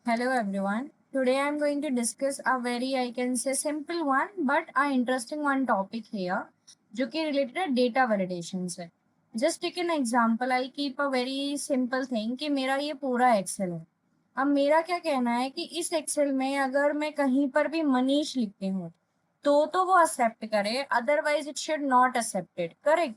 Hello everyone. Today I'm going to discuss a very I can say simple one but a interesting one topic here जो कि related है data validation से. Just take an example. I'll keep a very simple thing कि मेरा ये पूरा Excel है. अब मेरा क्या कहना है कि इस Excel में अगर मैं कहीं पर भी मनीष लिखती हूँ तो वो एक्सेप्ट करे, otherwise it should not accepted. Correct.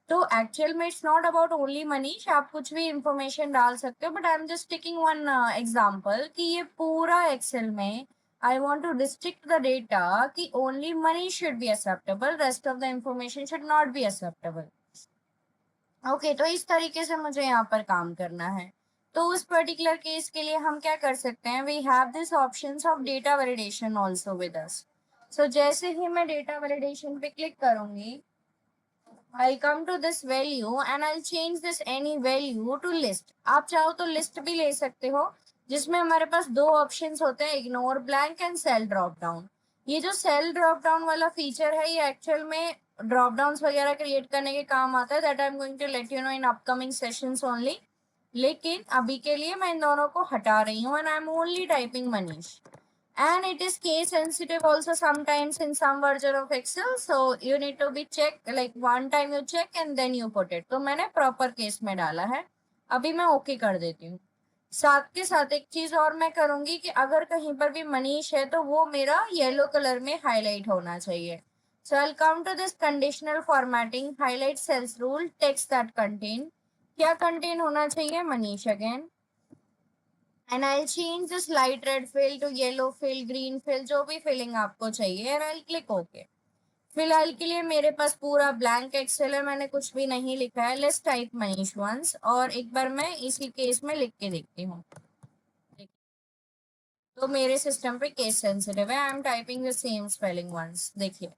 तो एक्चुअल में it's not about only Manish, आप कुछ भी इंफॉर्मेशन डाल सकते हो, but I am just taking one example कि ये पूरा एक्सेल में I want to restrict the data कि only Manish should be acceptable, rest of the information should not be acceptable. Okay, तो इस तरीके से मुझे यहाँ पर काम करना है. तो उस पर्टिकुलर केस के लिए हम क्या कर सकते हैं, we have this options of data validation also with us. So जैसे ही मैं डेटा वैलिडेशन पे क्लिक करूंगी, I'll come to this value and I'll change this any value to list. आप चाहो तो लिस्ट भी ले सकते हो, जिसमें हमारे पास दो ऑप्शंस होते हैं, ignore blank and cell drop down. ये जो सेल ड्रॉप डाउन वाला फीचर है, ये एक्चुअल में ड्रॉप डाउन्स वगैरह क्रिएट करने के काम आता है. That I am going to let you know in upcoming sessions only. लेकिन अभी के लिए मैं इन दोनों को हटा रही हूँ and I am only typing Manish. And it is case sensitive also sometimes in some version of Excel, so you need to be check, like one time you check and then you put it. तो मैंने proper case में डाला है. अभी मैं okay कर देती हूँ. साथ के साथ एक चीज और मैं करूंगी कि अगर कहीं पर भी मनीष है तो वो मेरा येलो कलर में हाईलाइट होना चाहिए. So I'll come to this conditional formatting, highlight cells rule, text that contain. क्या contain होना चाहिए? Manish again. And I'll change this light red fill to yellow fill, green fill, जो भी फिलिंग आपको चाहिए, and I'll click OK. फिलहाल के लिए मेरे पास पूरा ब्लैंक एक्सेल है, मैंने कुछ भी नहीं लिखा है. लेट्स टाइप मनीष वंस, और एक बार मैं इसी केस में लिख के देखती हूँ. तो मेरे सिस्टम पे केस सेंसिटिव है. I am typing the same spelling once. देखिए,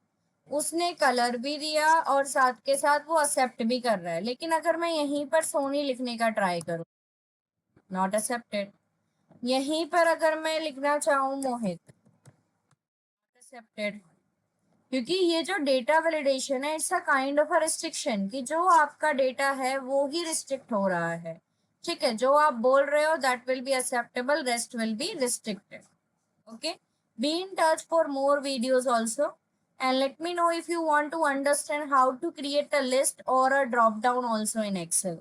उसने कलर भी दिया और साथ के साथ वो एक्सेप्ट भी कर रहा है. लेकिन अगर मैं यहीं पर सोनी लिखने का ट्राई करूँ, नॉट एक्सेप्टेड. यहीं पर अगर मैं लिखना चाहूँ मोहित, एक्सेप्टेड. क्योंकि ये जो डेटा वैलिडेशन है, it's a kind of a restriction कि जो आपका डेटा है वो ही रिस्ट्रिक्ट हो रहा है. ठीक है, जो आप बोल रहे हो that will be acceptable, rest will be restricted. Okay, be in touch for more videos also, and let me know if you want to understand how to create a list or a drop down also in Excel.